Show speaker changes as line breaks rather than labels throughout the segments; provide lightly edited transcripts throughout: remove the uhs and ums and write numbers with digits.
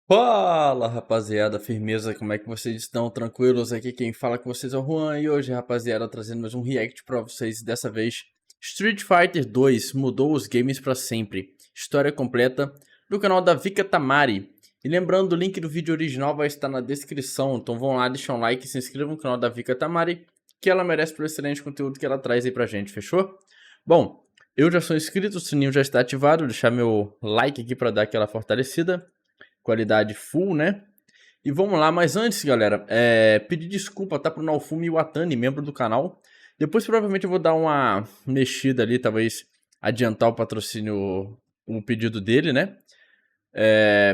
Fala rapaziada, firmeza, como é que vocês estão? Tranquilos? Aqui quem fala com vocês é o Juan e hoje, rapaziada, trazendo mais um react pra vocês. Dessa vez, Street Fighter 2 mudou os games pra sempre. História completa do canal da Vika Tamari. E lembrando, o link do vídeo original vai estar na descrição, então vão lá, deixam um like e se inscrevam no canal da Vika Tamari, que ela merece pelo excelente conteúdo que ela traz aí pra gente, fechou? Bom, eu já sou inscrito, o sininho já está ativado, vou deixar meu like aqui pra dar aquela fortalecida. Qualidade full, né? E vamos lá, mas antes, galera, pedir desculpa, tá, pro Naofumi Iwatani, membro do canal. Depois provavelmente eu vou dar uma mexida ali, talvez adiantar o patrocínio, o pedido dele, né?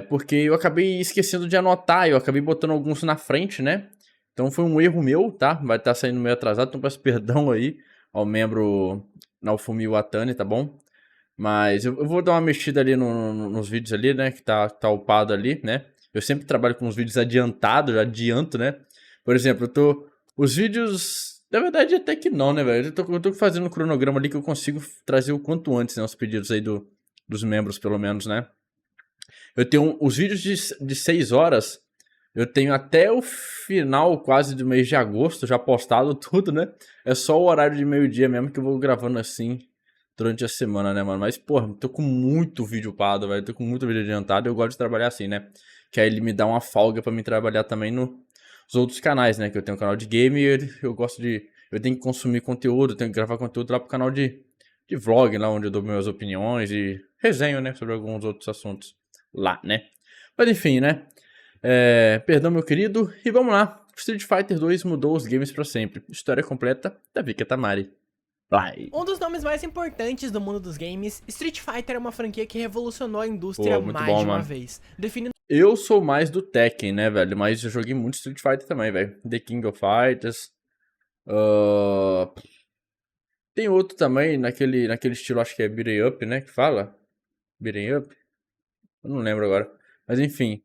Porque eu acabei esquecendo de anotar, eu acabei botando alguns na frente, né? Então foi um erro meu, tá? Vai estar saindo meio atrasado, então peço perdão aí ao membro Naofumi Iwatani, tá bom? Mas eu vou dar uma mexida ali nos vídeos ali, né? Que tá upado ali, né? Eu sempre trabalho com os vídeos adiantados, adianto, né? Por exemplo, os vídeos. Na verdade, até que não, né, velho? Eu tô fazendo um cronograma ali que eu consigo trazer o quanto antes, né? Os pedidos aí dos membros, pelo menos, né? Eu tenho os vídeos de 6 horas. Eu tenho até o final quase do mês de agosto já postado tudo, né? É só o horário de meio-dia mesmo que eu vou gravando assim durante a semana, né, mano? Mas, porra, tô com muito vídeo upado, velho. Tô com muito vídeo adiantado e eu gosto de trabalhar assim, né? Que aí ele me dá uma folga pra mim trabalhar também nos outros canais, né? Que eu tenho um canal de game e eu gosto de... Eu tenho que consumir conteúdo, tenho que gravar conteúdo lá pro canal de vlog, lá onde eu dou minhas opiniões e resenho, né? Sobre alguns outros assuntos lá, né? Mas enfim, né? Perdão, meu querido. E vamos lá. Street Fighter 2 mudou os games pra sempre. História completa da Vika Tamari. Vai.
Um dos nomes mais importantes do mundo dos games, Street Fighter é uma franquia que revolucionou a indústria
Pô, muito
mais
bom,
de uma
mano.
vez, definindo
Eu sou mais do Tekken, né, velho? Mas eu joguei muito Street Fighter também, velho. The King of Fighters. ah, Tem outro também, naquele estilo, acho que é Beat'em Up, né? Que fala? Beat'em Up? Eu não lembro agora. Mas enfim.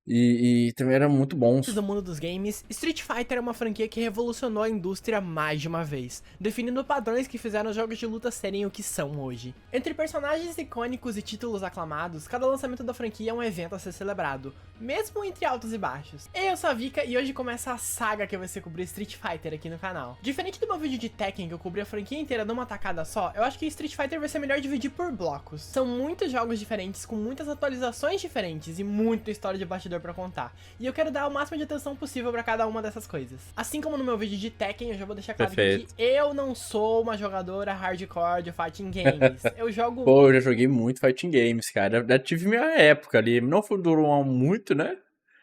E também eram muito bons.
do mundo dos games, Street Fighter é uma franquia que revolucionou a indústria mais de uma vez, definindo padrões que fizeram os jogos de luta serem o que são hoje. Entre personagens icônicos e títulos aclamados, cada lançamento da franquia é um evento a ser celebrado, mesmo entre altos e baixos. Eu sou a Vika e hoje começa a saga que vai ser cobrir Street Fighter aqui no canal. Diferente do meu vídeo de Tekken que eu cobri a franquia inteira numa tacada só, eu acho que Street Fighter vai ser melhor dividir por blocos. São muitos jogos diferentes, com muitas atualizações diferentes e muita história de bastidor pra contar. E eu quero dar o máximo de atenção possível pra cada uma dessas coisas. Assim como no meu vídeo de Tekken, eu já vou deixar claro aqui
Perfeito.
que eu não sou uma jogadora hardcore de fighting games. Eu jogo...
Pô, eu já joguei muito Fighting Games, cara. Já tive minha época ali. Não durou muito, né?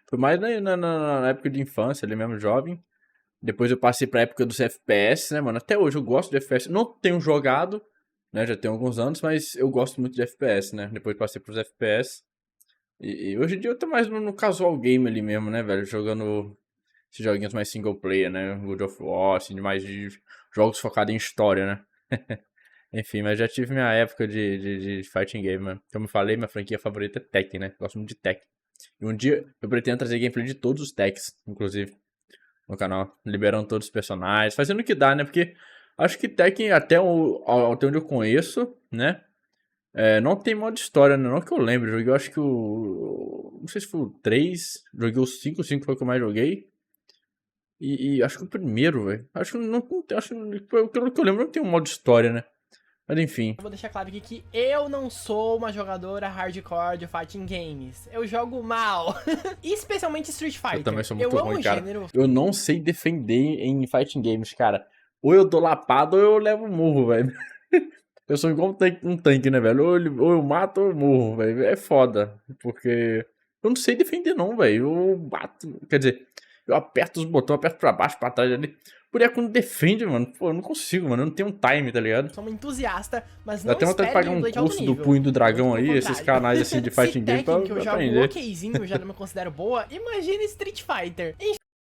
Foi mais na época de infância, ali mesmo, jovem. Depois eu passei pra época dos FPS, né, mano? Até hoje eu gosto de FPS. Não tenho jogado, né? Já tem alguns anos, mas eu gosto muito de FPS, né? Depois passei pros FPS. E hoje em dia eu tô mais no casual game ali mesmo, né, velho? Jogando esses joguinhos mais single player, né? God of War, assim, mais de jogos focados em história, né? Enfim, mas já tive minha época de fighting game, mano. Como eu falei, minha franquia favorita é Tekken, né? Gosto muito de Tekken. E um dia eu pretendo trazer gameplay de todos os Tekkens, inclusive, no canal. Liberando todos os personagens, fazendo o que dá, né? Porque acho que Tekken, até onde eu conheço, né? Não tem modo história, né? Não que eu lembre. Joguei, eu acho que o... Não sei se foi o 3. Joguei o 5. O 5 foi o que eu mais joguei. E acho que o primeiro, velho. Acho que não... Acho que, pelo que eu lembro, não tem um modo história, né? Mas enfim.
Eu vou deixar claro aqui que eu não sou uma jogadora hardcore de fighting games. Eu jogo mal. Especialmente Street Fighter.
Eu também sou muito
Eu amo
ruim,
o
cara.
gênero.
Eu não sei defender em fighting games, cara. Ou eu dou lapada ou eu levo murro, velho. Eu sou igual um tanque, né, velho? Ou eu mato ou eu morro, velho. É foda. Porque eu não sei defender, não, velho. Eu bato. Quer dizer, eu aperto os botões, aperto pra baixo, pra trás ali. Porém, quando defende, mano, pô, eu não consigo, mano. Eu não tenho um time, tá ligado?
Sou uma entusiasta, mas
Dá
não
até vontade de
espere
pagar um
gameplay de alto
curso do
nível.
Punho do Dragão
Muito
aí,
pelo
esses
contrário.
canais assim de
Se
fighting game
Tekken, que eu
pra
jogo
aprender.
okzinho, já não me considero boa, imagina Street Fighter.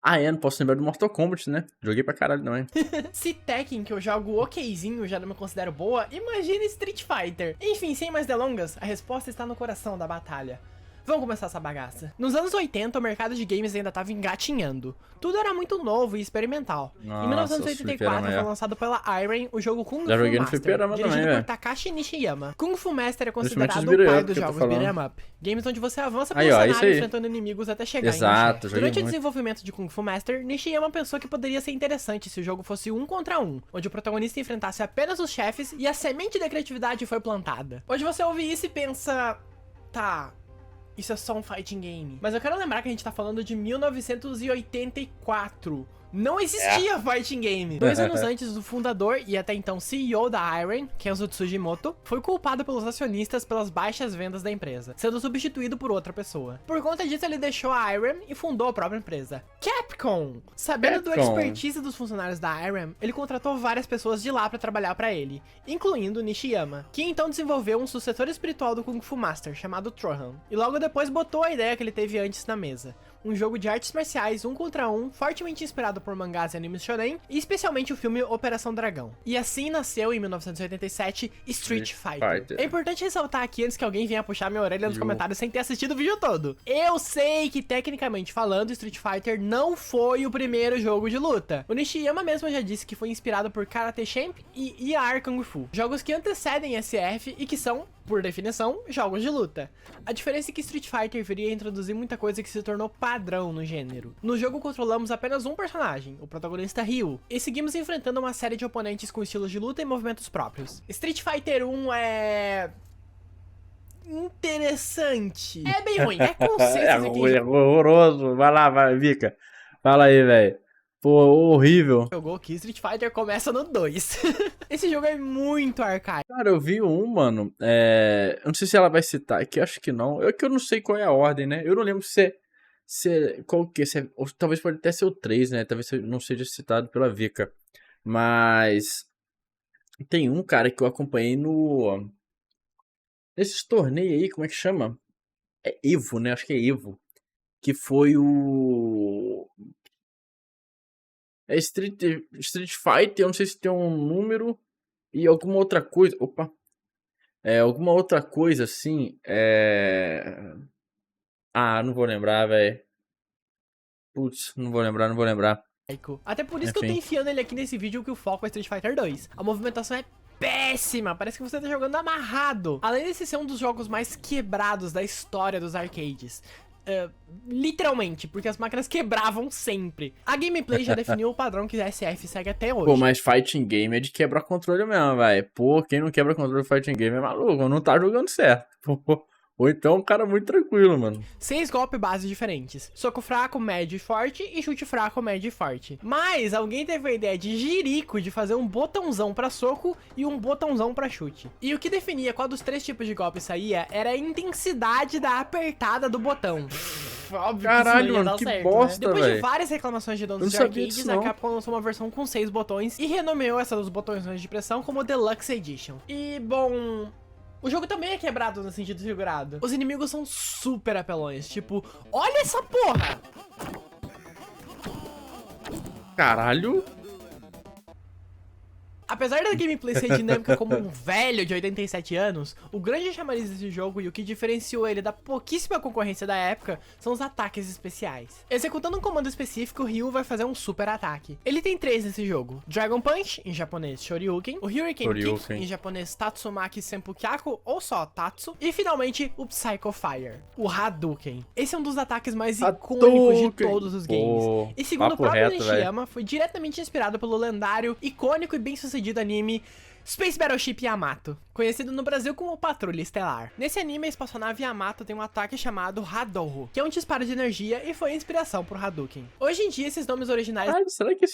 Ah, não posso lembrar do Mortal Kombat, né? Joguei pra caralho também.
Se Tekken, que eu jogo okzinho, já não me considero boa, imagina Street Fighter. Enfim, sem mais delongas, a resposta está no coração da batalha. Vamos começar essa bagaça. Nos anos 80, o mercado de games ainda tava engatinhando. Tudo era muito novo e experimental.
Nossa,
Em 1984 foi lançado pela Irem o jogo Kung Fu Master, dirigido por Takashi Nishiyama. Kung Fu Master é considerado o pai dos jogos beat'em up. Games onde você avança pelo cenário enfrentando inimigos até chegar em um chefe. Durante o desenvolvimento de Kung Fu Master, Nishiyama pensou que poderia ser interessante se o jogo fosse 1 contra 1, onde o protagonista enfrentasse apenas os chefes e a semente da criatividade foi plantada. Hoje você ouve isso e pensa... Tá... Isso é só um fighting game. Mas eu quero lembrar que a gente tá falando de 1984. Não existia fighting game. 2 anos antes, o fundador e até então CEO da Irem, Kenzo Tsujimoto, foi culpado pelos acionistas pelas baixas vendas da empresa, sendo substituído por outra pessoa. Por conta disso, ele deixou a Irem e fundou a própria empresa, Capcom. Sabendo do expertise dos funcionários da Irem, ele contratou várias pessoas de lá pra trabalhar pra ele, incluindo Nishiyama, que então desenvolveu um sucessor espiritual do Kung Fu Master, chamado Trohan, e logo depois botou a ideia que ele teve antes na mesa. Um jogo de artes marciais 1 contra 1, fortemente inspirado por mangás e animes shonen, e especialmente o filme Operação Dragão. E assim nasceu, em 1987, Street Fighter. É importante ressaltar aqui, antes que alguém venha puxar minha orelha nos comentários sem ter assistido o vídeo todo. Eu sei que, tecnicamente falando, Street Fighter não foi o primeiro jogo de luta. O Nishiyama mesmo já disse que foi inspirado por Karate Champ e ER Kung Fu, jogos que antecedem SF e que são, por definição, jogos de luta. A diferença é que Street Fighter viria a introduzir muita coisa que se tornou padrão no gênero. No jogo controlamos apenas um personagem, o protagonista Ryu, e seguimos enfrentando uma série de oponentes com estilos de luta e movimentos próprios. Street Fighter 1 é... interessante. É bem ruim, é consenso aqui.
É horroroso. Vai lá, vai, Vika. Fala aí, velho. Pô, horrível.
Jogou que Street Fighter começa no 2. Esse jogo é muito arcaico.
Cara, eu vi mano. Eu não sei se ela vai citar, é que eu acho que não. É que eu não sei qual é a ordem, né? Eu não lembro qual que é. Ou talvez pode até ser o 3, né? Talvez não seja citado pela Vika. Mas tem um cara que eu acompanhei nesses torneios aí, como é que chama? É Evo, né? Acho que é Evo. Que foi o... É Street Fighter, eu não sei se tem um número e alguma outra coisa. Opa! Alguma outra coisa assim. Ah, não vou lembrar, velho. Putz, não vou lembrar.
Até por isso que eu tô enfiando ele aqui nesse vídeo, que o foco é Street Fighter 2. A movimentação é péssima, parece que você tá jogando amarrado. Além desse ser um dos jogos mais quebrados da história dos arcades. Literalmente, porque as máquinas quebravam sempre. A gameplay já definiu o padrão que a SF segue até hoje.
Pô, mas fighting game é de quebrar controle mesmo, velho. Pô, quem não quebra controle de fighting game é maluco, não tá jogando certo. Pô. Ou então um cara muito tranquilo, mano.
6 golpes base diferentes. Soco fraco, médio e forte, e chute fraco, médio e forte. Mas alguém teve a ideia de jirico de fazer um botãozão pra soco e um botãozão pra chute. E o que definia qual dos 3 tipos de golpe saía era a intensidade da apertada do botão. Óbvio.
Caralho,
que isso não ia
mano,
dar
que
certo,
bosta,
né? Depois
de
várias reclamações de donos de arcades, a Capcom lançou uma versão com 6 botões e renomeou essa dos botões de pressão como Deluxe Edition. E, bom... o jogo também é quebrado no sentido figurado. Os inimigos são super apelões, tipo, olha essa porra!
Caralho!
Apesar da gameplay ser dinâmica como um velho de 87 anos, o grande chamariz desse jogo e o que diferenciou ele da pouquíssima concorrência da época são os ataques especiais. Executando um comando específico, o Ryu vai fazer um super ataque. Ele tem 3 nesse jogo: Dragon Punch, em japonês Shoryuken, o Hurricane Kick, em japonês Tatsumaki Senpukyaku, ou só Tatsu, e finalmente o Psycho Fire, o Hadouken. Esse é um dos ataques mais icônicos de todos os games. E segundo o próprio Nishiyama, foi diretamente inspirado pelo lendário, icônico e bem-sucedido anime Space Battleship Yamato, conhecido no Brasil como Patrulha Estelar. Nesse anime, a espaçonave Yamato tem um ataque chamado Hadouho, que é um disparo de energia e foi a inspiração pro Hadouken. Hoje em dia, esses nomes originais...
será que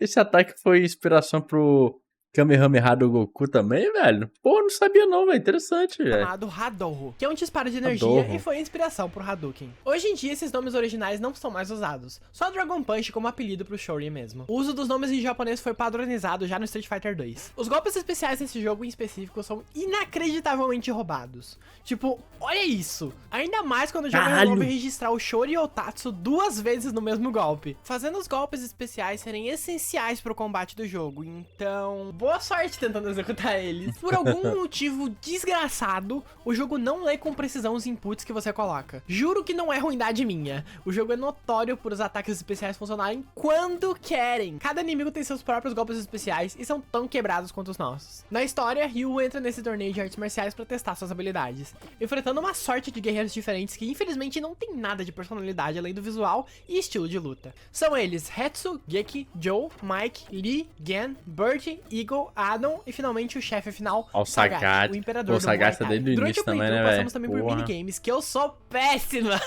esse ataque foi inspiração pro Kamehameha do Goku também, velho? Pô, não sabia não, velho. Interessante, velho.
Chamado Hadouho, que é um disparo de energia e foi a inspiração pro Hadouken. Hoje em dia, esses nomes originais não são mais usados. Só Dragon Punch como apelido pro Shory mesmo. O uso dos nomes em japonês foi padronizado já no Street Fighter 2. Os golpes especiais nesse jogo em específico são inacreditavelmente roubados. Tipo, olha isso! Ainda mais quando o jogo resolve registrar o Shory ou Tatsu 2 vezes no mesmo golpe, fazendo os golpes especiais serem essenciais pro combate do jogo. Então... boa sorte tentando executar eles. Por algum motivo desgraçado, o jogo não lê com precisão os inputs que você coloca. Juro que não é ruindade minha. O jogo é notório por os ataques especiais funcionarem quando querem. Cada inimigo tem seus próprios golpes especiais e são tão quebrados quanto os nossos. Na história, Ryu entra nesse torneio de artes marciais para testar suas habilidades, enfrentando uma sorte de guerreiros diferentes que infelizmente não tem nada de personalidade além do visual e estilo de luta. São eles Hetsu, Geki, Joe, Mike, Lee, Gen, Burt, Eagle, Adam e finalmente o chefe final,
Ó, o Sagat,
o imperador do Muay
Sagat tá
Thai.
desde o
Durante
início
o
também,
playthrough
né,
passamos
velho?
também por minigames, que eu sou péssima.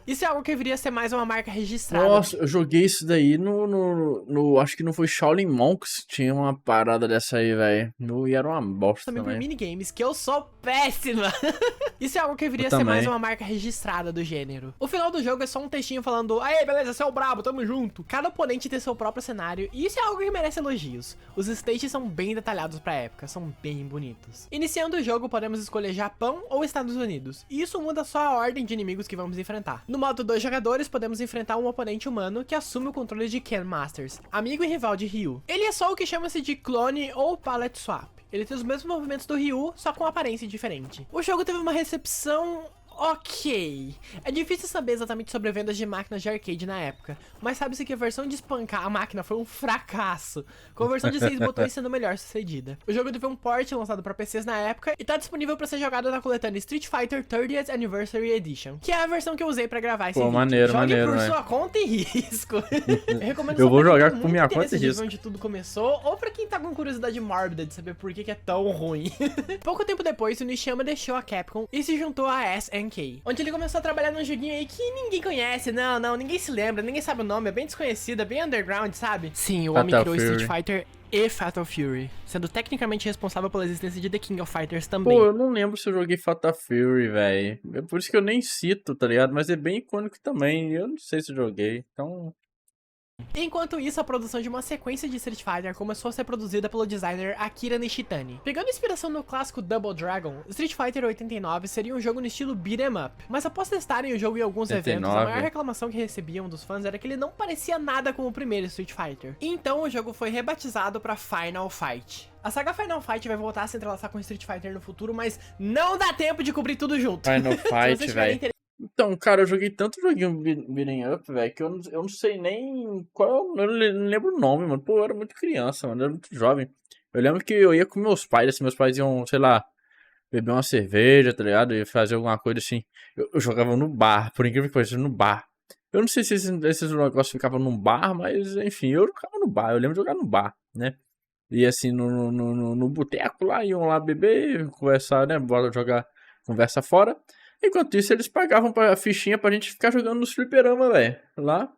Isso é algo que deveria ser mais uma marca registrada.
Nossa, eu joguei isso daí acho que não foi Shaolin Monks, tinha uma parada dessa aí, velho. E era uma bosta
Também por
também.
minigames, que eu sou péssima. Isso é algo que deveria
Eu
ser
também.
mais uma marca registrada do gênero. O final do jogo é só um textinho falando: aê, beleza, você é o brabo, tamo junto. Cada oponente tem seu próprio cenário, e isso é algo que merece elogios. Os stages são bem detalhados pra época, são bem bonitos. Iniciando o jogo, podemos escolher Japão ou Estados Unidos, e isso muda só a ordem de inimigos que vamos enfrentar. No modo 2 jogadores, podemos enfrentar um oponente humano que assume o controle de Ken Masters, amigo e rival de Ryu. Ele é só o que chama-se de clone ou palette swap. Ele tem os mesmos movimentos do Ryu, só com aparência diferente. O jogo teve uma recepção ok. É difícil saber exatamente sobre vendas de máquinas de arcade na época, mas sabe-se que a versão de espancar a máquina foi um fracasso, com a versão de 6 botões sendo melhor sucedida. O jogo teve um port lançado para PCs na época e tá disponível para ser jogado na coletânea Street Fighter 30th Anniversary Edition, que é a versão que eu usei para gravar esse vídeo.
Maneiro,
Jogue
maneiro,
por
né?
sua conta e risco. Eu recomendo
Eu
só
vou
pra quem
jogar
tem
por
muito
minha
interesse
conta e
de ver
risco.
onde tudo começou, ou pra quem tá com curiosidade mórbida de saber por que é tão ruim. Pouco tempo depois, o Nishiyama deixou a Capcom e se juntou à SNK, onde ele começou a trabalhar num joguinho aí que ninguém conhece, não, ninguém se lembra, ninguém sabe o nome, é bem desconhecido, é bem underground, sabe? Sim, o homem
Fatal
criou
Fury.
Street Fighter e Fatal Fury, sendo tecnicamente responsável pela existência de The King of Fighters também.
Pô, eu não lembro se eu joguei Fatal Fury, velho. É por isso que eu nem cito, tá ligado? Mas é bem icônico também. Eu não sei se eu joguei, então...
Enquanto isso, a produção de uma sequência de Street Fighter começou a ser produzida pelo designer Akira Nishitani. Pegando inspiração no clássico Double Dragon, Street Fighter 89 seria um jogo no estilo beat'em up. Mas após testarem o jogo em alguns
89.
eventos, a maior reclamação que recebiam dos fãs era que ele não parecia nada com o primeiro Street Fighter. Então o jogo foi rebatizado para Final Fight. A saga Final Fight vai voltar a se entrelaçar com Street Fighter no futuro, mas não dá tempo de cobrir tudo junto.
Final
Se vocês
Fight,
tiverem
velho. Então, cara, eu joguei tanto joguinho beating up, velho, que eu não sei nem qual. Eu não lembro o nome, mano. Pô, eu era muito criança, mano. Eu era muito jovem. Eu lembro que eu ia com meus pais, assim, meus pais iam, sei lá, beber uma cerveja, tá ligado? Ia fazer alguma coisa assim. Eu jogava no bar, por incrível que pareça, no bar. Eu não sei se esses negócios ficavam num bar, mas enfim, eu jogava no bar. Eu lembro de jogar no bar, né? E assim, no boteco lá, iam lá beber, conversar, né? Bora jogar conversa fora. Enquanto isso, eles pagavam a fichinha pra gente ficar jogando no fliperama, velho. Lá.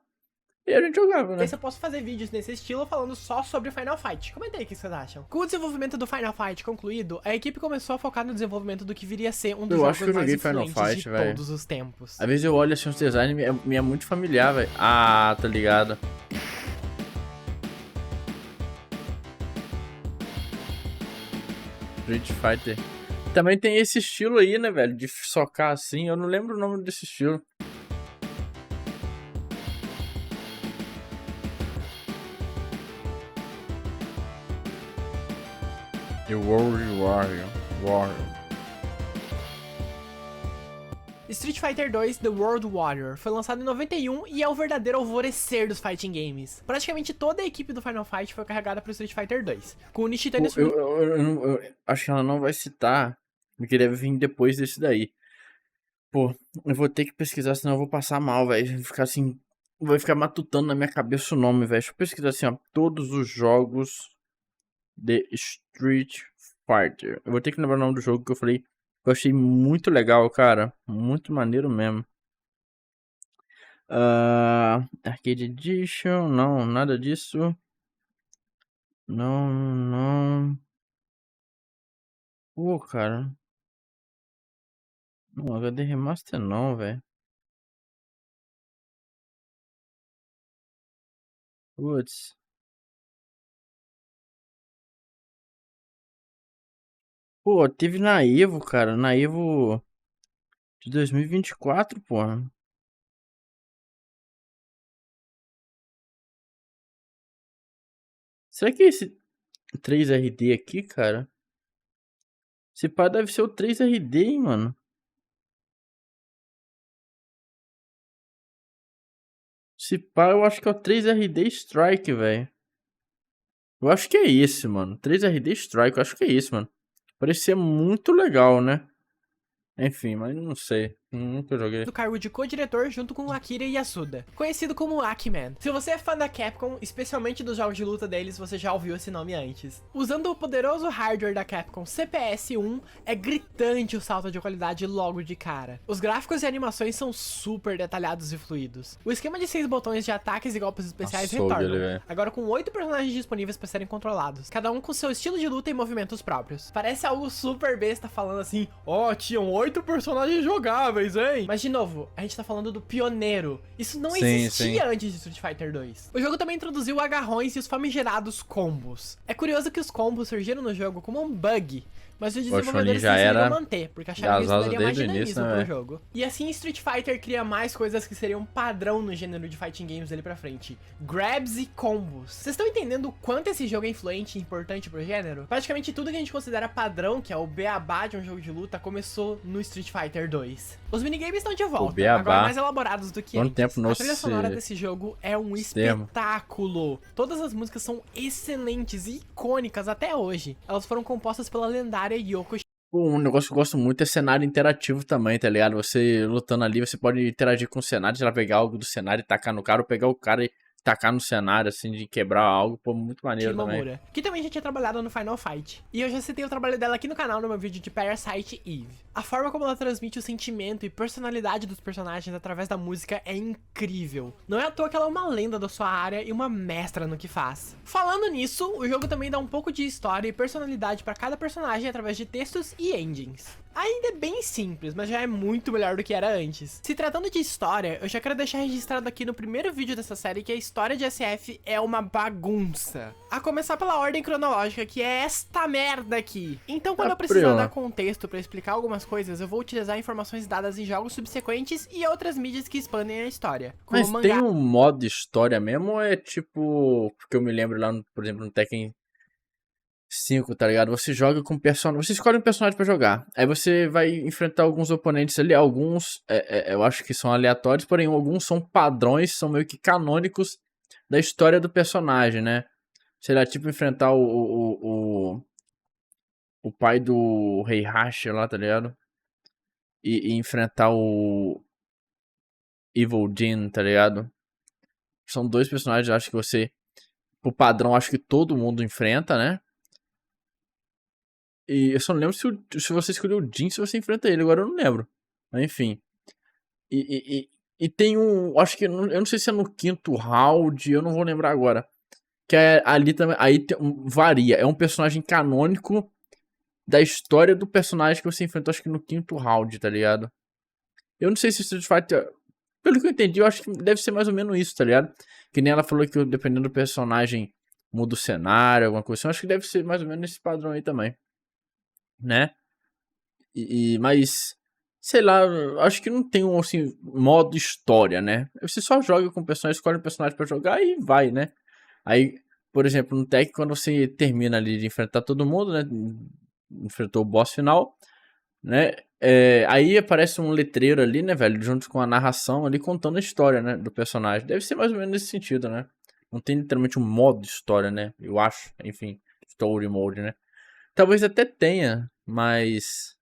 E a gente jogava, né?
Se eu posso fazer vídeos nesse estilo falando só sobre Final Fight. Comenta aí o que vocês acham. Com o desenvolvimento do Final Fight concluído, a equipe começou a focar no desenvolvimento do que viria a ser um dos
Eu acho
jogos
que eu
mais
joguei Final
influentes
Fight,
de
velho.
todos os tempos.
Às vezes eu olho assim os designs e me é muito familiar, velho. Ah, tá ligado. Street Fighter. Também tem esse estilo aí, né, velho? De socar assim. Eu não lembro o nome desse estilo. The World Warrior.
Street Fighter 2 The World Warrior foi lançado em 91 e é o verdadeiro alvorecer dos fighting games. Praticamente toda a equipe do Final Fight foi carregada pro Street Fighter 2, com o Nishitani
Pô, eu acho que ela não vai citar, porque deve vir depois desse daí. Pô, eu vou ter que pesquisar, senão eu vou passar mal, velho. Vai ficar assim, vai ficar matutando na minha cabeça o nome, velho. Deixa eu pesquisar assim, ó, todos os jogos de Street Fighter. Eu vou ter que lembrar o nome do jogo que eu falei. Eu achei muito legal, cara. Muito maneiro mesmo. Arcade Edition. Não, nada disso. Não. Pô, cara. Não, HD Remaster não, velho. Putz. Pô, teve na Evo, cara. Na Evo de 2024, porra. Será que esse 3RD aqui, cara. Esse pá deve ser o 3RD, hein, mano. Esse pá eu acho que é o 3RD Strike, velho. Eu acho que é esse, mano. 3RD Strike, eu acho que é esse, mano. Parecia muito legal, né? Enfim, mas não sei. Nunca joguei.
Do cargo de co-diretor junto com Akira Yasuda, conhecido como Akiman. Se você é fã da Capcom, especialmente dos jogos de luta deles, você já ouviu esse nome antes. Usando o poderoso hardware da Capcom CPS-1, é gritante o salto de qualidade logo de cara. Os gráficos e animações são super detalhados e fluidos. O esquema de 6 botões de ataques e golpes especiais retornam, agora com 8 personagens disponíveis para serem controlados, cada um com seu estilo de luta e movimentos próprios. Parece algo super besta falando assim, tinham 8 personagens jogáveis, hein? Mas de novo, a gente tá falando do pioneiro. Isso não existia antes de Street Fighter 2. O jogo também introduziu agarrões e os famigerados combos. É curioso que os combos surgiram no jogo como um bug, mas os desenvolvedores decidiram manter, porque acharam que isso daria mais dinamismo pro jogo. E assim Street Fighter cria mais coisas que seriam padrão no gênero de fighting games dali pra frente. Grabs e combos. Vocês estão entendendo o quanto esse jogo é influente e importante pro gênero? Praticamente tudo que a gente considera padrão, que é o beabá de um jogo de luta, começou no Street Fighter 2. Os minigames estão de volta, agora mais elaborados do que antes. A trilha sonora desse jogo é um espetáculo. Todas as músicas são excelentes e icônicas até hoje. Elas foram compostas pela lendária Yoko.
Um negócio que eu gosto muito é cenário interativo também, tá ligado? Você lutando ali, você pode interagir com o cenário, já pegar algo do cenário e tacar no cara, ou pegar o cara e tacar no cenário, assim, de quebrar algo, pô, muito maneiro também.
Que também já tinha trabalhado no Final Fight. E eu já citei o trabalho dela aqui no canal no meu vídeo de Parasite Eve. A forma como ela transmite o sentimento e personalidade dos personagens através da música é incrível. Não é à toa que ela é uma lenda da sua área e uma mestra no que faz. Falando nisso, o jogo também dá um pouco de história e personalidade pra cada personagem através de textos e endings. Ainda é bem simples, mas já é muito melhor do que era antes. Se tratando de história, eu já quero deixar registrado aqui no primeiro vídeo dessa série que a história de SF é uma bagunça. A começar pela ordem cronológica, que é esta merda aqui. Então quando eu precisar dar contexto pra explicar algumas coisas, eu vou utilizar informações dadas em jogos subsequentes e outras mídias que expandem a história.
Mas tem um modo história mesmo ou é tipo... Porque eu me lembro lá, por exemplo, no Tekken 5, tá ligado? Você joga com personagem. Você escolhe um personagem pra jogar. Aí você vai enfrentar alguns oponentes ali. Alguns eu acho que são aleatórios, porém alguns são padrões, são meio que canônicos da história do personagem, né? Sei lá, tipo enfrentar o pai do Heihachi lá, tá ligado? E enfrentar o Evil Jin, tá ligado? São dois personagens, acho que você... O padrão, acho que todo mundo enfrenta, né? E eu só não lembro se você escolheu o Jin, se você enfrenta ele. Agora eu não lembro. Mas enfim. E tem um... Acho que... Eu não sei se é no quinto round. Eu não vou lembrar agora. Que é ali também... Aí varia. É um personagem canônico da história do personagem que você enfrentou. Acho que no quinto round, tá ligado? Eu não sei se Street Fighter... Pelo que eu entendi, eu acho que deve ser mais ou menos isso, tá ligado? Que nem ela falou que dependendo do personagem muda o cenário, alguma coisa assim. Eu acho que deve ser mais ou menos esse padrão aí também. Né? Mas, sei lá, acho que não tem um assim, modo história, né? Você só joga com o personagem, escolhe um personagem pra jogar e vai, né? Aí, por exemplo, no Tekken, quando você termina ali de enfrentar todo mundo, né? Enfrentou o boss final, né? Aí aparece um letreiro ali, né, velho? Junto com a narração ali, contando a história, né? Do personagem. Deve ser mais ou menos nesse sentido, né? Não tem literalmente um modo história, né? Eu acho, enfim, story mode, né? Talvez até tenha, mas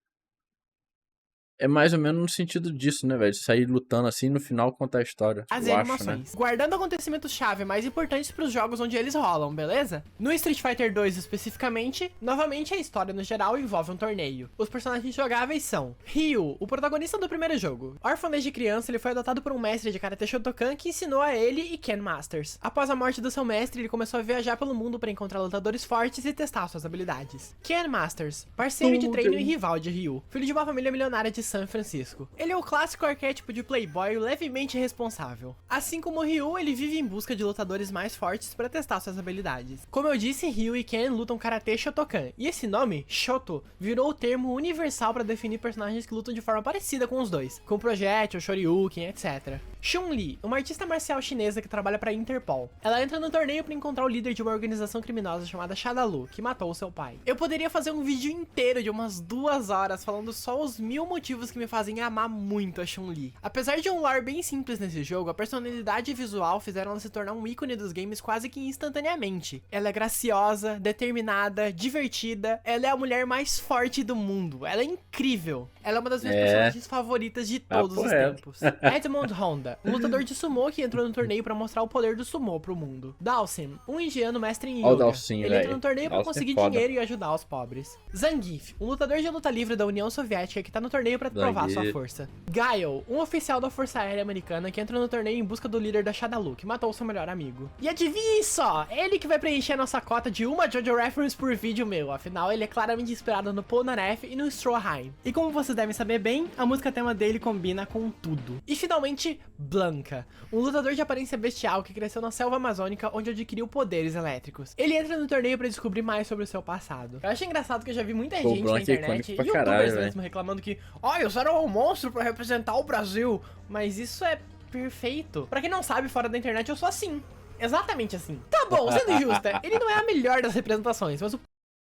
é mais ou menos no sentido disso, né, velho? Sair lutando assim no final contar a história.
As animações. Né? Guardando acontecimentos-chave mais importantes pros jogos onde eles rolam, beleza? No Street Fighter 2 especificamente, novamente a história no geral envolve um torneio. Os personagens jogáveis são Ryu, o protagonista do primeiro jogo. Órfão desde criança, ele foi adotado por um mestre de Karate Shotokan que ensinou a ele e Ken Masters. Após a morte do seu mestre, ele começou a viajar pelo mundo para encontrar lutadores fortes e testar suas habilidades. Ken Masters, parceiro de treino e rival de Ryu, filho de uma família milionária de São Francisco. Ele é o clássico arquétipo de playboy levemente responsável. Assim como Ryu, ele vive em busca de lutadores mais fortes para testar suas habilidades. Como eu disse, Ryu e Ken lutam Karate Shotokan, e esse nome, Shoto, virou o termo universal para definir personagens que lutam de forma parecida com os dois, com projétil, shoryuken, etc. Chun-Li, uma artista marcial chinesa que trabalha pra Interpol. Ela entra no torneio pra encontrar o líder de uma organização criminosa chamada Shadaloo, que matou seu pai. Eu poderia fazer um vídeo inteiro de umas 2 horas falando só os 1000 motivos que me fazem amar muito a Chun-Li. Apesar de um lore bem simples nesse jogo, a personalidade e visual fizeram ela se tornar um ícone dos games quase que instantaneamente. Ela é graciosa, determinada, divertida, ela é a mulher mais forte do mundo, ela é incrível. Ela é uma das minhas personagens favoritas de todos os tempos. Edmond Honda, um lutador de sumo que entrou no torneio pra mostrar o poder do sumo pro mundo. Dhalsim, um indiano mestre em yoga. Ele entra no torneio pra conseguir dinheiro e ajudar os pobres. Zangief, um lutador de luta livre da União Soviética que tá no torneio pra provar sua força. Guile, um oficial da Força Aérea Americana que entra no torneio em busca do líder da Shadaloo, que matou seu melhor amigo. E adivinhe só, ele que vai preencher a nossa cota de uma JoJo Reference por vídeo meu, afinal ele é claramente inspirado no Polnareff e no Stroheim. E como vocês devem saber bem, a música tema dele combina com tudo. E finalmente, Blanca, um lutador de aparência bestial que cresceu na selva amazônica onde adquiriu poderes elétricos. Ele entra no torneio pra descobrir mais sobre o seu passado. Eu acho engraçado que eu já vi muita gente na internet, youtubers mesmo, reclamando que eu só era um monstro pra representar o Brasil. Mas isso é perfeito. Pra quem não sabe, fora da internet eu sou assim. Exatamente assim. Tá bom, sendo justa, ele não é a melhor das representações, mas o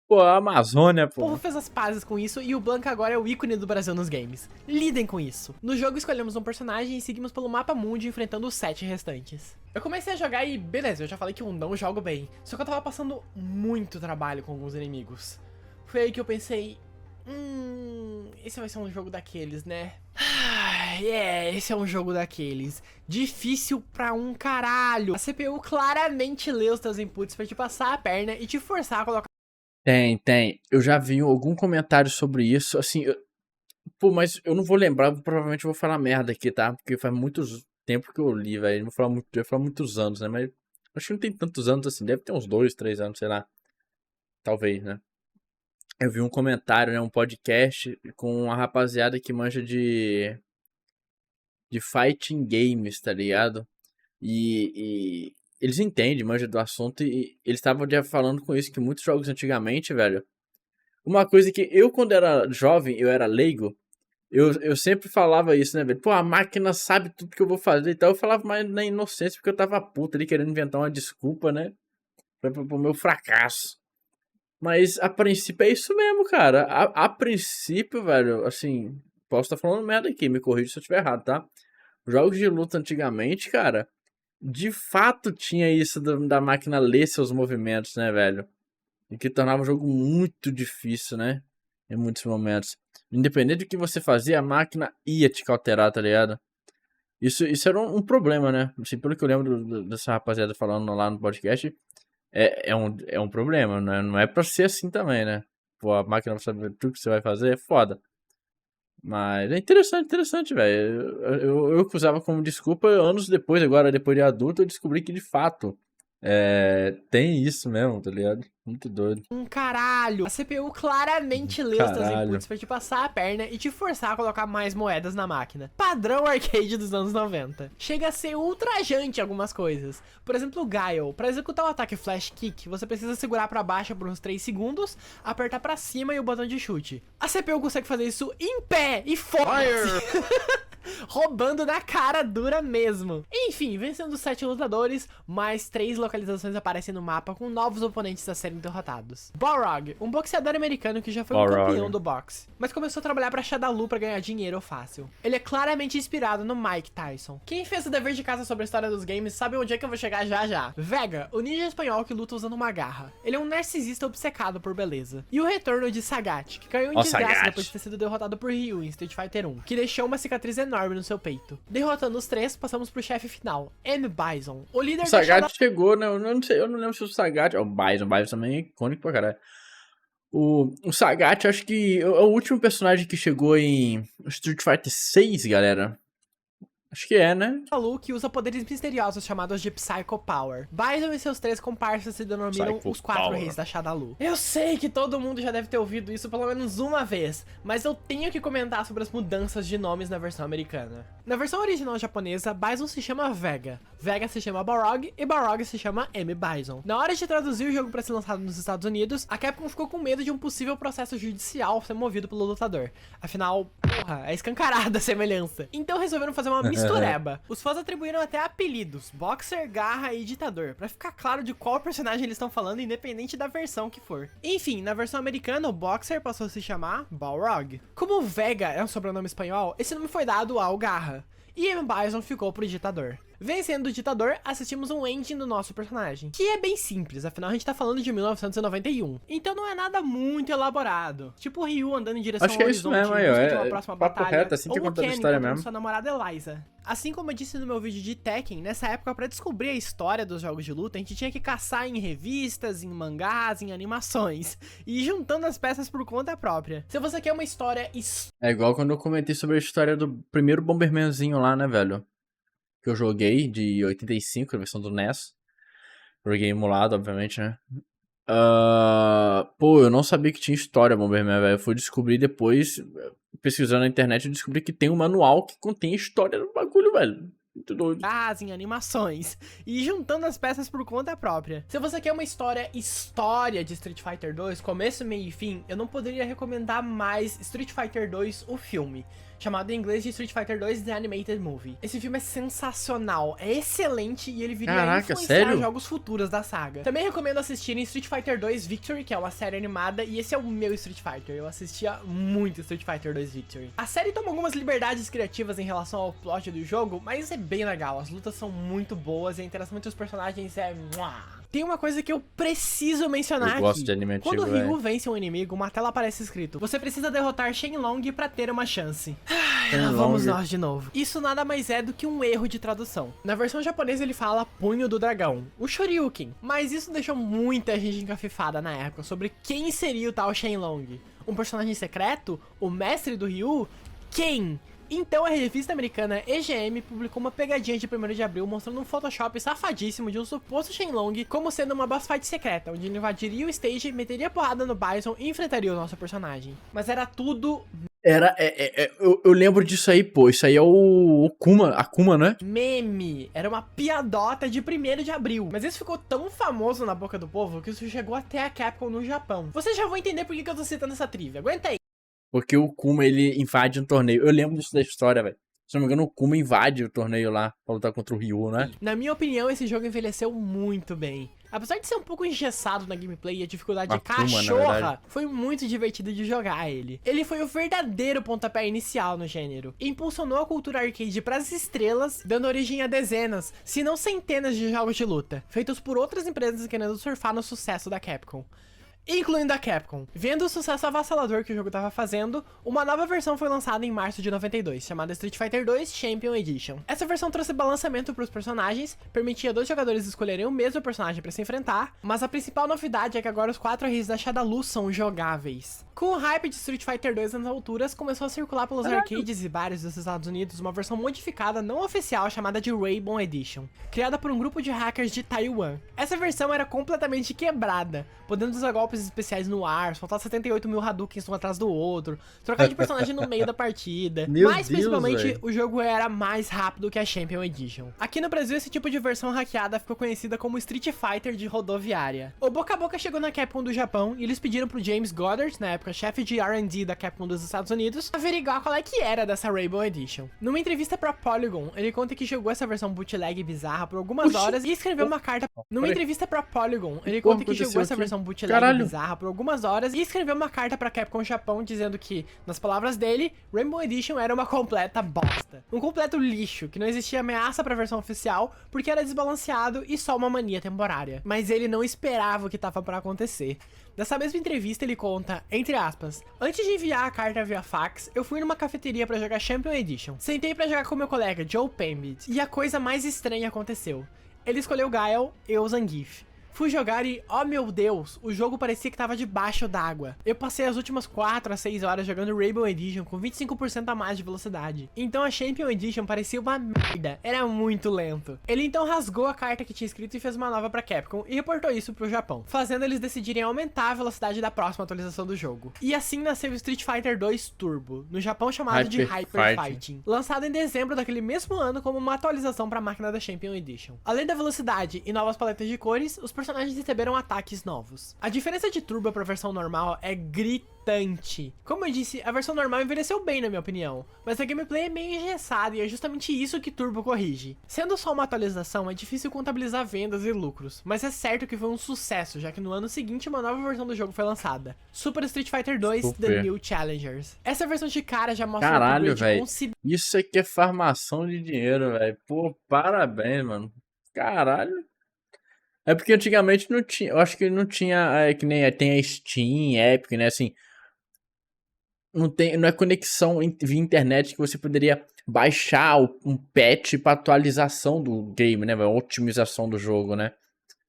Pô, a Amazônia, pô.
O povo fez as pazes com isso e o Blanca agora é o ícone do Brasil nos games. Lidem com isso. No jogo escolhemos um personagem e seguimos pelo mapa mundi enfrentando os 7 restantes. Eu comecei a jogar e beleza, eu já falei que eu não jogo bem. Só que eu tava passando muito trabalho com alguns inimigos. Foi aí que eu pensei... esse vai ser um jogo daqueles, né? Esse é um jogo daqueles. Difícil pra um caralho. A CPU claramente lê os teus inputs pra te passar a perna e te forçar a colocar...
Tem. Eu já vi algum comentário sobre isso, assim... Pô, mas eu não vou lembrar, provavelmente eu vou falar merda aqui, tá? Porque faz muito tempo que eu li, velho. Não vou falar muitos anos, né? Mas acho que não tem tantos anos assim. Deve ter uns 2, 3 anos, sei lá. Talvez, né? Eu vi um comentário, né? Um podcast com uma rapaziada que manja de fighting games, tá ligado? E eles entendem, manjam do assunto e eles estavam já falando com isso, que muitos jogos antigamente, velho... Uma coisa que eu, quando era jovem, eu era leigo, eu sempre falava isso, né, velho? Pô, a máquina sabe tudo que eu vou fazer e tal. Eu falava mais na inocência, porque eu tava puto ali, querendo inventar uma desculpa, né? Pro meu fracasso. Mas, a princípio, é isso mesmo, cara. A princípio, velho, assim... Posso estar falando merda aqui, me corrija se eu estiver errado, tá? Jogos de luta antigamente, cara... De fato tinha isso da máquina ler seus movimentos, né, velho? E que tornava o jogo muito difícil, né? Em muitos momentos. Independente do que você fazia, a máquina ia te cauterar, tá ligado? Isso era um problema, né? Assim, pelo que eu lembro dessa rapaziada falando lá no podcast, é um problema, né? Não é pra ser assim também, né? Pô, a máquina pra saber tudo que você vai fazer é foda. Mas é interessante, velho. Eu usava como desculpa anos depois, agora depois de adulto, eu descobri que de fato tem isso mesmo, tá ligado? Muito doido.
Caralho! A CPU claramente lê os teus inputs pra te passar a perna e te forçar a colocar mais moedas na máquina. Padrão arcade dos anos 90. Chega a ser ultrajante algumas coisas. Por exemplo, o Guile. Pra executar o ataque Flash Kick, você precisa segurar pra baixo por uns 3 segundos, apertar pra cima e o botão de chute. A CPU consegue fazer isso em pé e foda-se! Roubando na cara dura mesmo. Enfim, vencendo os 7 lutadores, mais 3 localizações aparecem no mapa com novos oponentes a serem derrotados. Balrog, um boxeador americano que já foi um campeão do boxe, mas começou a trabalhar pra Shadaloo pra ganhar dinheiro fácil. Ele é claramente inspirado no Mike Tyson. Quem fez o dever de casa sobre a história dos games sabe onde é que eu vou chegar já. Vega, o ninja espanhol que luta usando uma garra. Ele é um narcisista obcecado por beleza. E o retorno de Sagat, que caiu em desgraça depois de ter sido derrotado por Ryu em Street Fighter 1, que deixou uma cicatriz enorme no seu peito. Derrotando os 3, passamos pro chefe final, M. Bison, o líder
da Sagat chegou, né? Eu não lembro se o Sagat... O Bison também é icônico pra caralho. O Sagat, acho que é o último personagem que chegou em Street Fighter 6, galera. Acho que é, né?
Shadaloo, que usa poderes misteriosos chamados de Psycho Power. Bison e seus 3 comparsas se denominam os 4 reis da Shadaloo. Eu sei que todo mundo já deve ter ouvido isso pelo menos uma vez, mas eu tenho que comentar sobre as mudanças de nomes na versão americana. Na versão original japonesa, Bison se chama Vega. Vega se chama Balrog e Balrog se chama M. Bison. Na hora de traduzir o jogo para ser lançado nos Estados Unidos, a Capcom ficou com medo de um possível processo judicial ser movido pelo lutador. Afinal, porra, é escancarada a semelhança. Então resolveram fazer uma mistureba. Os fãs atribuíram até apelidos, Boxer, Garra e Ditador, pra ficar claro de qual personagem eles estão falando, independente da versão que for. Enfim, na versão americana, o Boxer passou a se chamar Balrog. Como o Vega é um sobrenome espanhol, esse nome foi dado ao Garra. E M. Bison ficou pro Ditador. Vencendo o Ditador, assistimos um ending do nosso personagem, que é bem simples, afinal a gente tá falando de 1991. Então não é nada muito elaborado. Tipo o Ryu andando em direção ao horizonte em busca de uma próxima batalha,
reto, assim,
ou o Ken encontrando sua namorada Eliza. Assim como eu disse no meu vídeo de Tekken, nessa época, pra descobrir a história dos jogos de luta, a gente tinha que caçar em revistas, em mangás, em animações, e ir juntando as peças por conta própria. Se você quer uma história...
É igual quando eu comentei sobre a história do primeiro Bombermanzinho lá, né, velho? Que eu joguei, de 85, a versão do NES. Joguei emulado, obviamente, né? Pô, eu não sabia que tinha história Bomberman, velho. Eu fui descobrir depois, pesquisando na internet, eu descobri que tem um manual que contém a história do bagulho, velho. Muito doido.
Em animações e juntando as peças por conta própria. Se você quer uma história de Street Fighter 2, começo, meio e fim, eu não poderia recomendar mais Street Fighter 2, o filme, chamado em inglês de Street Fighter 2 The Animated Movie. Esse filme é sensacional, é excelente e ele viria a influenciar jogos futuros da saga. Também recomendo assistirem Street Fighter 2 Victory, que é uma série animada, e esse é o meu Street Fighter. Eu assistia muito Street Fighter 2 Victory. A série toma algumas liberdades criativas em relação ao plot do jogo, mas é bem legal. As lutas são muito boas e a interação entre os personagens é... Tem uma coisa que eu preciso mencionar aqui. Quando o Ryu vence um inimigo, uma tela aparece escrito: você precisa derrotar Shenlong pra ter uma chance. Lá vamos nós de novo. Isso nada mais é do que um erro de tradução. Na versão japonesa ele fala punho do dragão, o Shoryuken. Mas isso deixou muita gente encafifada na época sobre quem seria o tal Shenlong. Um personagem secreto? O mestre do Ryu? Quem? Então a revista americana EGM publicou uma pegadinha de 1º de abril mostrando um Photoshop safadíssimo de um suposto Shenlong como sendo uma boss fight secreta, onde ele invadiria o stage, meteria porrada no Bison e enfrentaria o nosso personagem. Mas era tudo...
Eu lembro disso aí, pô. Isso aí é o Akuma, né?
Meme. Era uma piadota de 1º de abril. Mas isso ficou tão famoso na boca do povo que isso chegou até a Capcom no Japão. Vocês já vão entender por que eu tô citando essa trivia. Aguenta aí.
Porque o Kuma, ele invade um torneio. Eu lembro disso da história, velho. Se não me engano, o Kuma invade o torneio lá pra lutar contra o Ryu, né?
Na minha opinião, esse jogo envelheceu muito bem. Apesar de ser um pouco engessado na gameplay e a dificuldade cachorra, foi muito divertido de jogar ele. Ele foi o verdadeiro pontapé inicial no gênero. E impulsionou a cultura arcade pras estrelas, dando origem a dezenas, se não centenas de jogos de luta, feitos por outras empresas querendo surfar no sucesso da Capcom. Incluindo a Capcom. Vendo o sucesso avassalador que o jogo tava fazendo, uma nova versão foi lançada em março de 92, chamada Street Fighter 2 Champion Edition. Essa versão trouxe balanceamento pros personagens, permitia 2 jogadores escolherem o mesmo personagem pra se enfrentar, mas a principal novidade é que agora os 4 R's da Shadaloo são jogáveis. Com o hype de Street Fighter 2 nas alturas, começou a circular pelos arcades e bares dos Estados Unidos uma versão modificada não oficial chamada de Rainbow Edition, criada por um grupo de hackers de Taiwan. Essa versão era completamente quebrada, podendo usar golpes especiais no ar, soltar 78 mil Hadoukens um atrás do outro, trocar de personagem no meio da partida. Mas principalmente o jogo era mais rápido que a Champion Edition. Aqui no Brasil esse tipo de versão hackeada ficou conhecida como Street Fighter de rodoviária. O boca a boca chegou na Capcom do Japão e eles pediram pro James Goddard, na época chefe de R&D da Capcom dos Estados Unidos, averiguar qual é que era dessa Rainbow Edition. Numa entrevista pra Polygon, ele conta que jogou essa versão bootleg bizarra por algumas horas e escreveu uma carta... Numa entrevista pra Polygon, ele conta que jogou essa versão bootleg bizarra por algumas horas e escreveu uma carta pra Capcom Japão dizendo que, nas palavras dele, Rainbow Edition era uma completa bosta. Um completo lixo, que não existia ameaça pra versão oficial porque era desbalanceado e só uma mania temporária. Mas ele não esperava o que tava pra acontecer. Nessa mesma entrevista ele conta, entre aspas, antes de enviar a carta via fax, eu fui numa cafeteria pra jogar Champion Edition. Sentei pra jogar com meu colega Joe Pambit e a coisa mais estranha aconteceu. Ele escolheu Guile e eu Zangief. Fui jogar e, oh meu Deus, o jogo parecia que tava debaixo d'água. Eu passei as últimas 4 a 6 horas jogando Rainbow Edition com 25% a mais de velocidade. Então a Champion Edition parecia uma merda, era muito lento. Ele então rasgou a carta que tinha escrito e fez uma nova pra Capcom e reportou isso pro Japão, fazendo eles decidirem aumentar a velocidade da próxima atualização do jogo. E assim nasceu o Street Fighter 2 Turbo, no Japão chamado de Hyper Fighting, lançado em dezembro daquele mesmo ano como uma atualização pra máquina da Champion Edition. Além da velocidade e novas paletas de cores, os personagens receberam ataques novos. A diferença de Turbo pra versão normal é gritante. Como eu disse, a versão normal envelheceu bem na minha opinião, mas a gameplay é meio engessada e é justamente isso que Turbo corrige. Sendo só uma atualização, é difícil contabilizar vendas e lucros, mas é certo que foi um sucesso, já que no ano seguinte uma nova versão do jogo foi lançada, Super Street Fighter 2 The New Challengers. Essa versão de cara já mostra
um upgrade considerável. Isso aqui é farmação de dinheiro, velho. Pô, parabéns, mano. Caralho. É porque antigamente não tinha, eu acho que não tinha, que nem tem a Steam, Epic, né, assim, não é conexão via internet que você poderia baixar um patch pra atualização do game, né, otimização do jogo, né.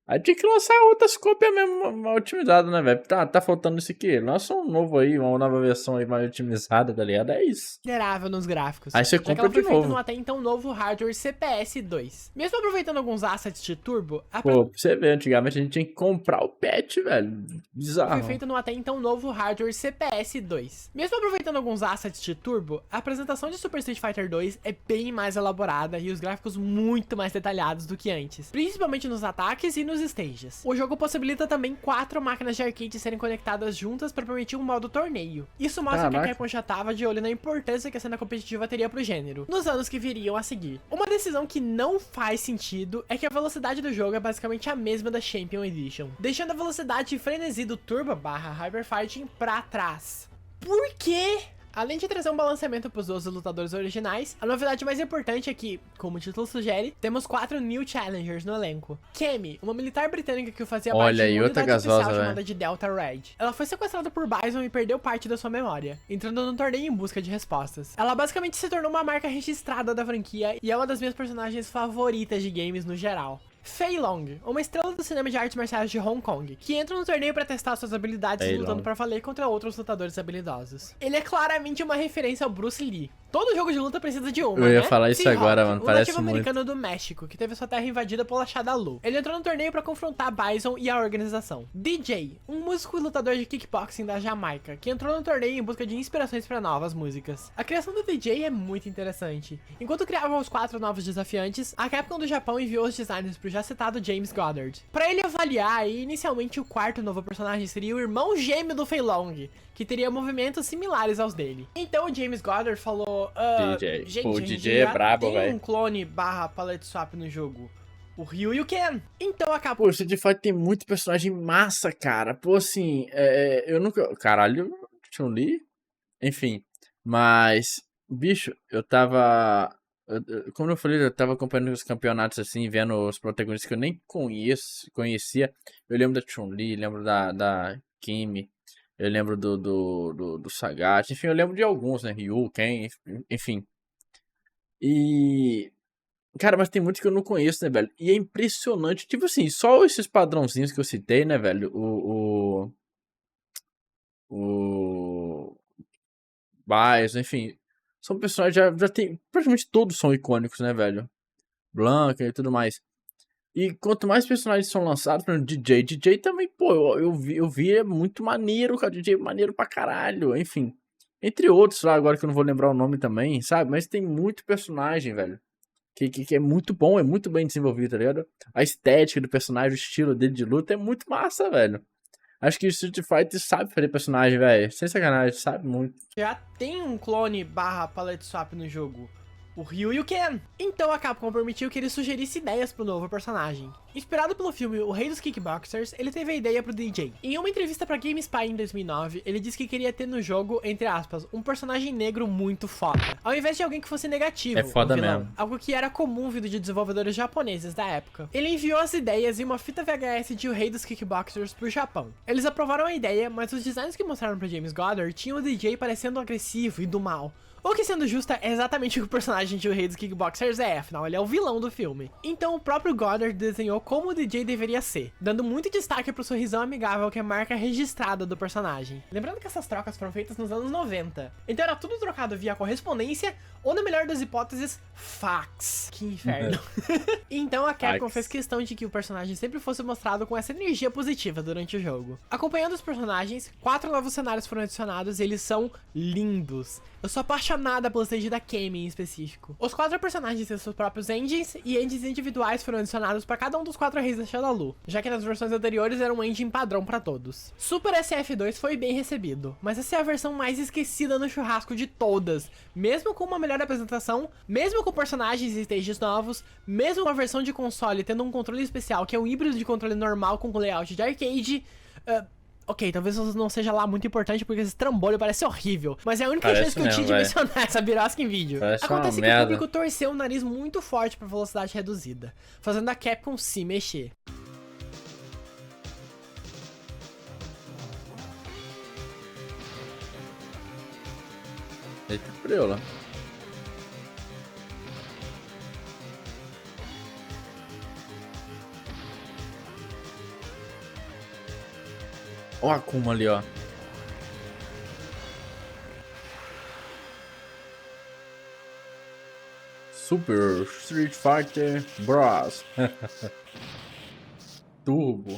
Aí tinha que lançar outras cópias mesmo otimizadas, né, velho? Tá faltando isso aqui. Lança um novo aí, uma nova versão aí mais otimizada, tá ligado? É isso.
Considerável nos gráficos.
Aí você compra de novo.
No até então novo hardware CPS 2. Mesmo aproveitando alguns assets de turbo...
Pô, pra você ver, antigamente a gente tinha que comprar o patch, velho. Bizarro.
Foi feito no até então novo hardware CPS 2. Mesmo aproveitando alguns assets de turbo, a apresentação de Super Street Fighter 2 é bem mais elaborada e os gráficos muito mais detalhados do que antes. Principalmente nos ataques e nos stages. O jogo possibilita também 4 máquinas de arcade serem conectadas juntas para permitir um modo torneio. Isso mostra que a Capcom já tava de olho na importância que a cena competitiva teria pro gênero, nos anos que viriam a seguir. Uma decisão que não faz sentido é que a velocidade do jogo é basicamente a mesma da Champion Edition, deixando a velocidade e frenesi do Turbo / Hyper Fighting pra trás. Por quê? Além de trazer um balanceamento para os 12 lutadores originais, a novidade mais importante é que, como o título sugere, temos 4 New Challengers no elenco. Cammy, uma militar britânica que fazia parte de uma unidade especial chamada de Delta Red. Ela foi sequestrada por Bison e perdeu parte da sua memória, entrando num torneio em busca de respostas. Ela basicamente se tornou uma marca registrada da franquia e é uma das minhas personagens favoritas de games no geral. Fei Long, uma estrela do cinema de artes marciais de Hong Kong, que entra no torneio para testar suas habilidades lutando para valer contra outros lutadores habilidosos. Ele é claramente uma referência ao Bruce Lee. Todo jogo de luta precisa de uma,
Eu ia falar isso agora, mano, parece muito.
Um nativo americano do México, que teve sua terra invadida pela Shadaloo. Ele entrou no torneio para confrontar Bison e a organização. DJ, um músico e lutador de kickboxing da Jamaica, que entrou no torneio em busca de inspirações para novas músicas. A criação do DJ é muito interessante. Enquanto criavam os 4 novos desafiantes, a Capcom do Japão enviou os designers pro já citado James Goddard. Para ele avaliar, e inicialmente o 4º novo personagem seria o irmão gêmeo do Fei Long, que teria movimentos similares aos dele. Então o James Goddard falou,
DJ.
gente,
o DJ é brabo, velho.
Tem um clone / palette swap no jogo. O Ryu e o Ken. Então acabou.
Pô, o Street Fighter tem muito personagem massa, cara. Pô, assim, eu nunca... Caralho, Chun-Li? Enfim, mas... Bicho, eu tava... Como eu falei, eu tava acompanhando os campeonatos assim, vendo os protagonistas que eu nem conhecia. Eu lembro da Chun-Li, lembro da Kimi, eu lembro do Sagat, enfim, eu lembro de alguns, né? Ryu, Ken, enfim. E... Cara, mas tem muitos que eu não conheço, né, velho? E é impressionante, tipo assim, só esses padrãozinhos que eu citei, né, velho? O Bison, enfim... São personagens, já tem... Praticamente todos são icônicos, né, velho? Blanca e tudo mais. E quanto mais personagens são lançados, por exemplo, DJ também, pô, eu vi, é muito maneiro, cara. DJ é maneiro pra caralho, enfim. Entre outros lá, agora que eu não vou lembrar o nome também, sabe? Mas tem muito personagem, velho. Que é muito bom, é muito bem desenvolvido, tá ligado? A estética do personagem, o estilo dele de luta é muito massa, velho. Acho que o Street Fighter sabe fazer personagem, velho. Sem sacanagem, sabe muito.
Já tem um clone / palette swap no jogo. O Ryu e o Ken. Então a Capcom permitiu que ele sugerisse ideias pro novo personagem. Inspirado pelo filme O Rei dos Kickboxers, ele teve a ideia pro DJ. Em uma entrevista pra GameSpy em 2009, ele disse que queria ter no jogo, entre aspas, um personagem negro muito foda, ao invés de alguém que fosse negativo.
É foda mesmo.
Algo que era comum vindo de desenvolvedores japoneses da época. Ele enviou as ideias e uma fita VHS de O Rei dos Kickboxers pro Japão. Eles aprovaram a ideia, mas os designs que mostraram pra James Goddard tinham o DJ parecendo agressivo e do mal. O que, sendo justo, é exatamente o que o personagem de O Rei dos Kickboxers é, afinal ele é o vilão do filme. Então o próprio Goddard desenhou como o DJ deveria ser, dando muito destaque pro sorrisão amigável que é a marca registrada do personagem. Lembrando que essas trocas foram feitas nos anos 90, então era tudo trocado via correspondência ou, na melhor das hipóteses, fax. Que inferno. Então a Capcom fez questão de que o personagem sempre fosse mostrado com essa energia positiva durante o jogo. Acompanhando os personagens, 4 novos cenários foram adicionados e eles são lindos. Eu sou apaixonada pelo stage da Cammy em específico. Os 4 personagens têm seus próprios engines, e engines individuais foram adicionados para cada um dos 4 reis da Shadaloo, já que nas versões anteriores era um engine padrão para todos. Super SF2 foi bem recebido, mas essa é a versão mais esquecida no churrasco de todas, mesmo com uma melhor apresentação, mesmo com personagens e stages novos, mesmo com a versão de console tendo um controle especial que é um híbrido de controle normal com layout de arcade. Ok, talvez não seja lá muito importante porque esse trambolho parece horrível, mas é a única chance que eu tinha de mencionar essa birosca em vídeo. Acontece que o público torceu o nariz muito forte pra velocidade reduzida, fazendo a Capcom se mexer.
Eita, preula. Ó a Akuma ali, ó. Super Street Fighter Bros. Turbo.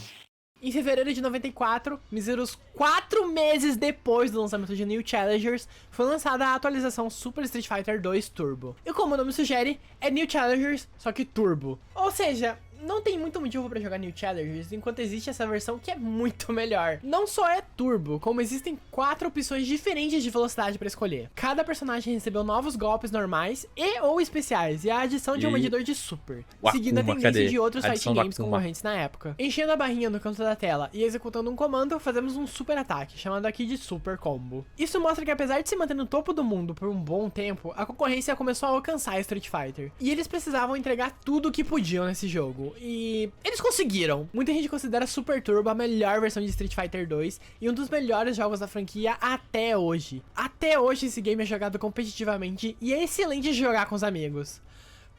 Em fevereiro de 94, míseros 4 meses depois do lançamento de New Challengers, foi lançada a atualização Super Street Fighter 2 Turbo. E como o nome sugere, é New Challengers, só que Turbo. Ou seja, não tem muito motivo pra jogar New Challengers, enquanto existe essa versão que é muito melhor. Não só é Turbo, como existem 4 opções diferentes de velocidade pra escolher. Cada personagem recebeu novos golpes normais e ou especiais, e a adição de um medidor de Super, seguindo a tendência de outros fighting games concorrentes na época. Enchendo a barrinha no canto da tela e executando um comando, fazemos um super ataque, chamado aqui de Super Combo. Isso mostra que apesar de se manter no topo do mundo por um bom tempo, a concorrência começou a alcançar Street Fighter. E eles precisavam entregar tudo o que podiam nesse jogo. E eles conseguiram. Muita gente considera Super Turbo a melhor versão de Street Fighter 2 e um dos melhores jogos da franquia até hoje. Até hoje esse game é jogado competitivamente e é excelente de jogar com os amigos.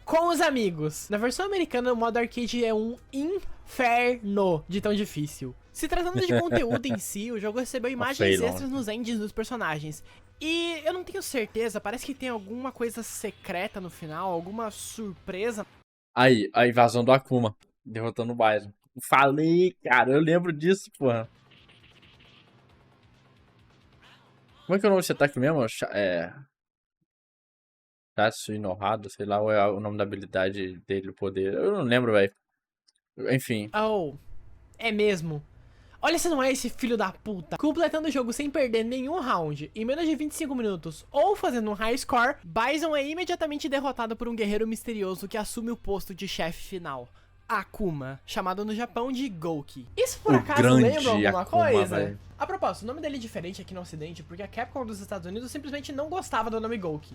Com os amigos. Na versão americana, o modo arcade é um inferno de tão difícil. Se tratando de conteúdo em si, o jogo recebeu imagens extras nos engines dos personagens. E eu não tenho certeza, parece que tem alguma coisa secreta no final, alguma surpresa.
Aí, a invasão do Akuma, derrotando o Bison. Falei, cara, eu lembro disso, porra. Como é que é o nome desse ataque mesmo? Tatsu Inorado, sei lá, ou é o nome da habilidade dele, o poder. Eu não lembro, velho. Enfim.
Oh, é mesmo. Olha se não é esse filho da puta. Completando o jogo sem perder nenhum round, em menos de 25 minutos, ou fazendo um high score, Bison é imediatamente derrotado por um guerreiro misterioso que assume o posto de chefe final, Akuma, chamado no Japão de Gouki. Isso por acaso lembra alguma coisa? Véio. A propósito, o nome dele é diferente aqui no ocidente porque a Capcom dos Estados Unidos simplesmente não gostava do nome Gouki.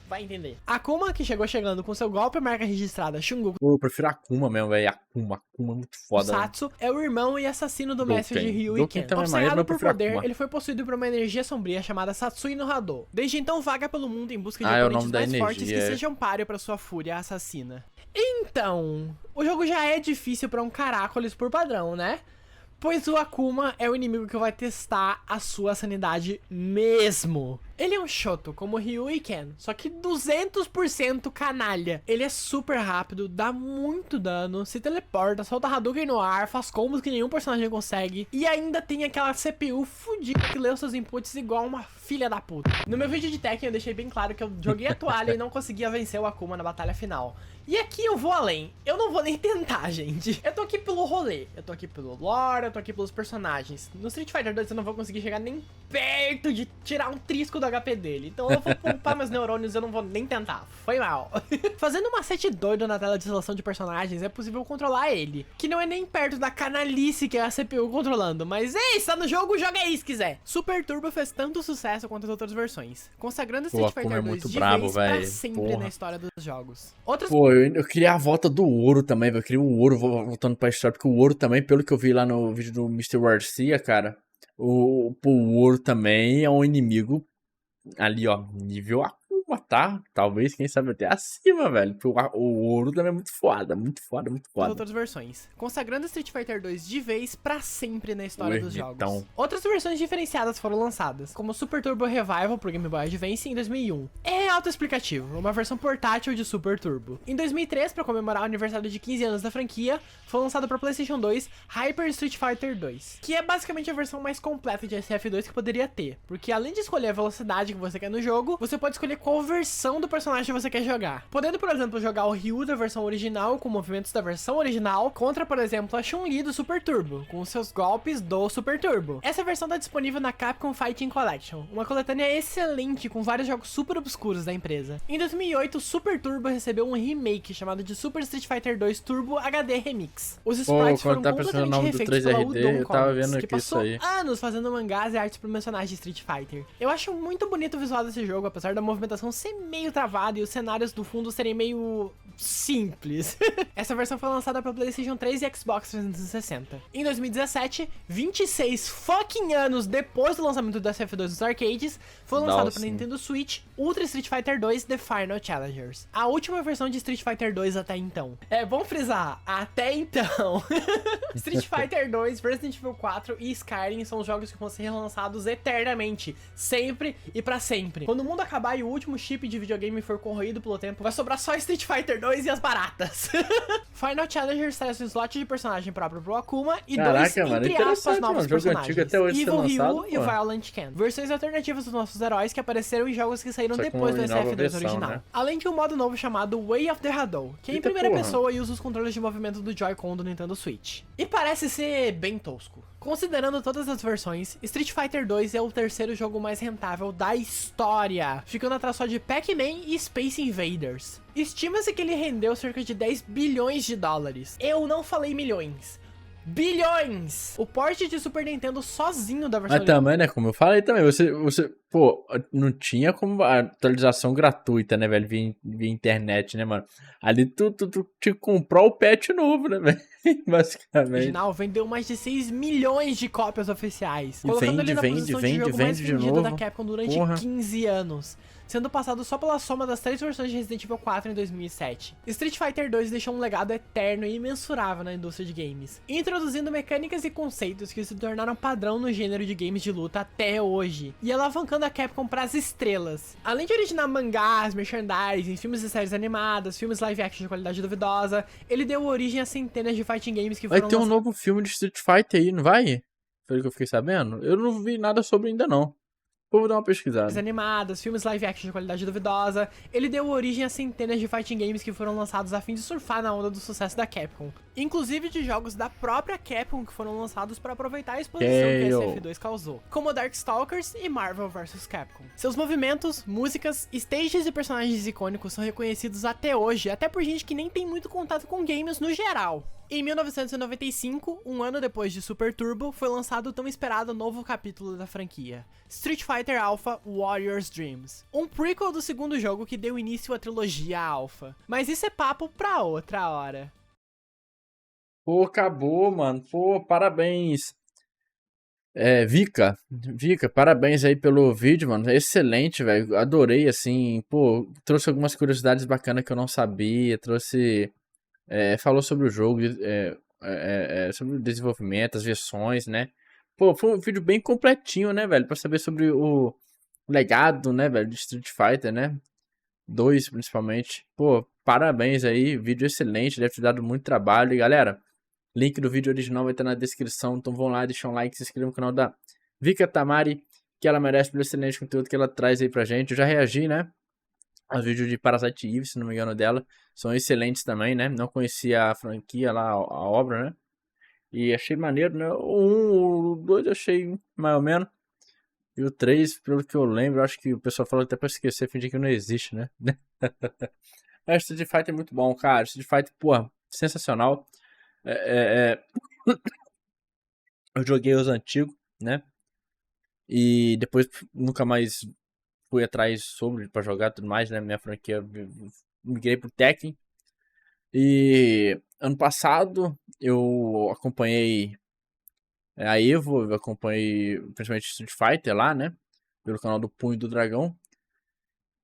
Vai entender. Akuma, que chegando com seu golpe, marca registrada Shungoku.
Eu prefiro Akuma mesmo, velho. Akuma é muito foda.
Satsu é o irmão e assassino do mestre de Ryu e Ken. Obcecado por poder, ele foi possuído por uma energia sombria chamada Satsui no Hado. Desde então vaga pelo mundo em busca de oponentes mais fortes que sejam páreo para sua fúria assassina. Então, o jogo já é difícil para um Caracoles por padrão, né? Pois o Akuma é o inimigo que vai testar a sua sanidade mesmo. Ele é um Shoto, como Ryu e Ken, só que 200% canalha. Ele é super rápido, dá muito dano, se teleporta, solta Hadouken no ar, faz combos que nenhum personagem consegue. E ainda tem aquela CPU fodida que lê os seus inputs igual uma filha da puta. No meu vídeo de Tekken eu deixei bem claro que eu joguei a toalha e não conseguia vencer o Akuma na batalha final. E aqui eu vou além. Eu não vou nem tentar, gente. Eu tô aqui pelo rolê. Eu tô aqui pelo lore, eu tô aqui pelos personagens. No Street Fighter 2 eu não vou conseguir chegar nem perto de tirar um trisco do HP dele. Então eu vou poupar meus neurônios e eu não vou nem tentar. Foi mal. Fazendo um macete doido na tela de seleção de personagens, é possível controlar ele. Que não é nem perto da canalice que é a CPU controlando. Mas ei, está no jogo, joga aí se quiser. Super Turbo fez tanto sucesso quanto as outras versões, consagrando Street Fighter 2 de vez pra sempre na história dos jogos.
Eu queria a volta do Ouro também, velho. Eu queria o Ouro voltando pra história, porque o Ouro também, pelo que eu vi lá no vídeo do Mr. Garcia, cara, o Ouro também é um inimigo ali, ó, nível Akuma, matar, talvez, quem sabe até acima, velho. Porque o ouro também é muito foda, muito foda, muito
Das
foda.
outras versões, consagrando Street Fighter 2 de vez pra sempre na história dos
Ermitão.
jogos. Outras versões diferenciadas foram lançadas, como Super Turbo Revival pro Game Boy Advance em 2001. É autoexplicativo, uma versão portátil de Super Turbo. Em 2003, pra comemorar o aniversário de 15 anos da franquia, foi lançado pra PlayStation 2 Hyper Street Fighter 2, que é basicamente a versão mais completa de SF2 que poderia ter, porque além de escolher a velocidade que você quer no jogo, você pode escolher qual versão do personagem você quer jogar. Podendo, por exemplo, jogar o Ryu da versão original com movimentos da versão original, contra, por exemplo, a Chun-Li do Super Turbo, com seus golpes do Super Turbo. Essa versão tá disponível na Capcom Fighting Collection, uma coletânea excelente com vários jogos super obscuros da empresa. Em 2008, o Super Turbo recebeu um remake chamado de Super Street Fighter 2 Turbo HD Remix. Os sprites foram
tá pensando no
completamente
nome do
refeitos pela
3RD,
Udon
eu tava
Comics,
vendo
que
aqui isso
passou
aí.
anos fazendo mangás e artes promocionais de Street Fighter. Eu acho muito bonito o visual desse jogo, apesar da movimentação ser meio travada e os cenários do fundo serem meio simples. Essa versão foi lançada para PlayStation 3 e Xbox 360. Em 2017, 26 fucking anos depois do lançamento do SF2 dos arcades, foi lançado para Nintendo Switch Ultra Street Fighter 2 The Final Challengers, a última versão de Street Fighter 2 até então. É bom frisar, até então. Street Fighter 2, Resident Evil 4 e Skyrim são os jogos que vão ser relançados eternamente, sempre e pra sempre. Quando o mundo acabar e o último chip de videogame for corroído pelo tempo, vai sobrar só Street Fighter 2 e as baratas. Final Challengers traz um slot de personagem próprio pro Akuma e dois, entre aspas, novos personagens,
até hoje
Evil
lançado,
Ryu e Violent Ken. Versões alternativas dos nossos heróis que apareceram em jogos que saíram depois do SF2 original. Né? Além de um modo novo chamado Way of the Hadou, que é em primeira pessoa e usa os controles de movimento do Joy-Con do Nintendo Switch. E parece ser bem tosco. Considerando todas as versões, Street Fighter 2 é o terceiro jogo mais rentável da história, ficando atrás só de Pac-Man e Space Invaders. Estima-se que ele rendeu cerca de 10 bilhões de dólares. Eu não falei milhões. Bilhões! O porte de Super Nintendo sozinho da versão...
Mas também, né, como eu falei também, pô, não tinha como a atualização gratuita, né, velho, via internet, né, mano. Ali tu tinha que comprar o patch novo, né, velho, basicamente.
O original vendeu mais de 6 milhões de cópias oficiais, colocando ele na posição de jogo mais vendido da Capcom durante 15 anos. Sendo passado só pela soma das 3 versões de Resident Evil 4 em 2007. Street Fighter 2 deixou um legado eterno e imensurável na indústria de games, introduzindo mecânicas e conceitos que se tornaram padrão no gênero de games de luta até hoje, e alavancando a Capcom pras estrelas. Além de originar mangás, merchandising, filmes e séries animadas, filmes live action de qualidade duvidosa, ele deu origem a centenas de fighting games que foram
Vai ter um novo filme de Street Fighter aí, não vai? Pelo que eu fiquei sabendo. Eu não vi nada sobre ainda não. Vou dar uma pesquisada.
Animadas, filmes live action de qualidade duvidosa, ele deu origem a centenas de fighting games que foram lançados a fim de surfar na onda do sucesso da Capcom. Inclusive de jogos da própria Capcom que foram lançados para aproveitar a exposição que a SF2 causou, como Darkstalkers e Marvel vs Capcom. Seus movimentos, músicas, stages e personagens icônicos são reconhecidos até hoje, até por gente que nem tem muito contato com games no geral. Em 1995, um ano depois de Super Turbo, foi lançado o tão esperado novo capítulo da franquia, Street Fighter Alpha Warrior's Dreams, um prequel do segundo jogo que deu início à trilogia Alpha. Mas isso é papo pra outra hora.
Pô, acabou, mano. Pô, parabéns. Vika, parabéns aí pelo vídeo, mano. Excelente, velho. Adorei, assim. Pô, trouxe algumas curiosidades bacanas que eu não sabia. Falou sobre o jogo, sobre o desenvolvimento, as versões, né? Pô, foi um vídeo bem completinho, né, velho? Pra saber sobre o legado, né, velho, de Street Fighter, né? 2, principalmente. Pô, parabéns aí. Vídeo excelente, deve ter dado muito trabalho. E, galera, link do vídeo original vai estar na descrição. Então vão lá, deixa um like, se inscreva no canal da Vika Tamari, que ela merece pelo excelente conteúdo que ela traz aí pra gente. Eu já reagi, né? Os vídeos de Parasite Eve, se não me engano, dela, são excelentes também, né? Não conhecia a franquia lá, a obra, né? E achei maneiro, né? O 2 eu achei mais ou menos. E o 3, pelo que eu lembro, acho que o pessoal falou até pra esquecer, fingir que não existe, né? Mas Street Fighter é muito bom, cara. Street Fighter, porra, sensacional. Eu joguei os antigos, né? E depois nunca mais fui atrás pra jogar tudo mais, né? Minha franquia, migrei pro Tekken. E ano passado eu acompanhei a Evo, eu acompanhei principalmente Street Fighter lá, né? Pelo canal do Punho do Dragão.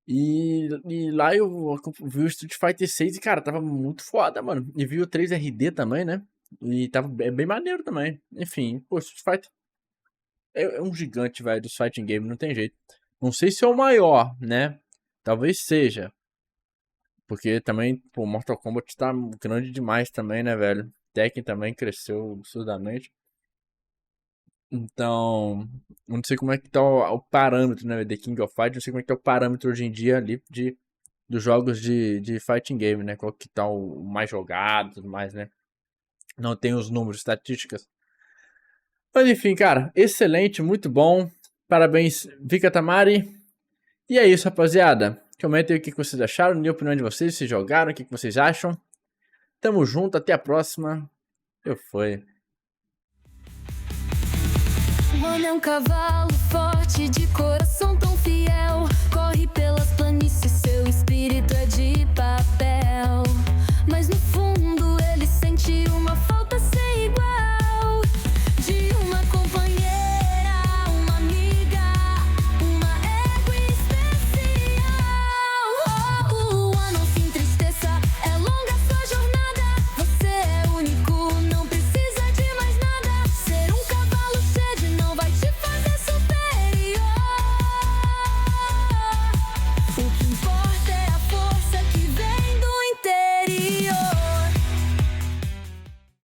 E lá eu vi o Street Fighter 6 e, cara, tava muito foda, mano. E vi o 3RD também, né? E tava bem maneiro também. Enfim, pô, Street Fighter é um gigante, velho, dos fighting game, não tem jeito. Não sei se é o maior, né? Talvez seja. Porque também, pô, Mortal Kombat tá grande demais também, né, velho? Tekken também cresceu absurdamente. Então, eu não sei como é que tá o parâmetro, né? The King of Fight, não sei como é que tá o parâmetro hoje em dia ali dos jogos de fighting game, né? Qual que tá o mais jogado e tudo mais, né? Não tem os números, estatísticas. Mas enfim, cara, excelente, muito bom. Parabéns, Vika Tamari. E é isso, rapaziada. Comentem o que vocês acharam, dê a opinião de vocês, se jogaram, o que vocês acham. Tamo junto, até a próxima. Eu fui.
O homem é um cavalo forte de coração.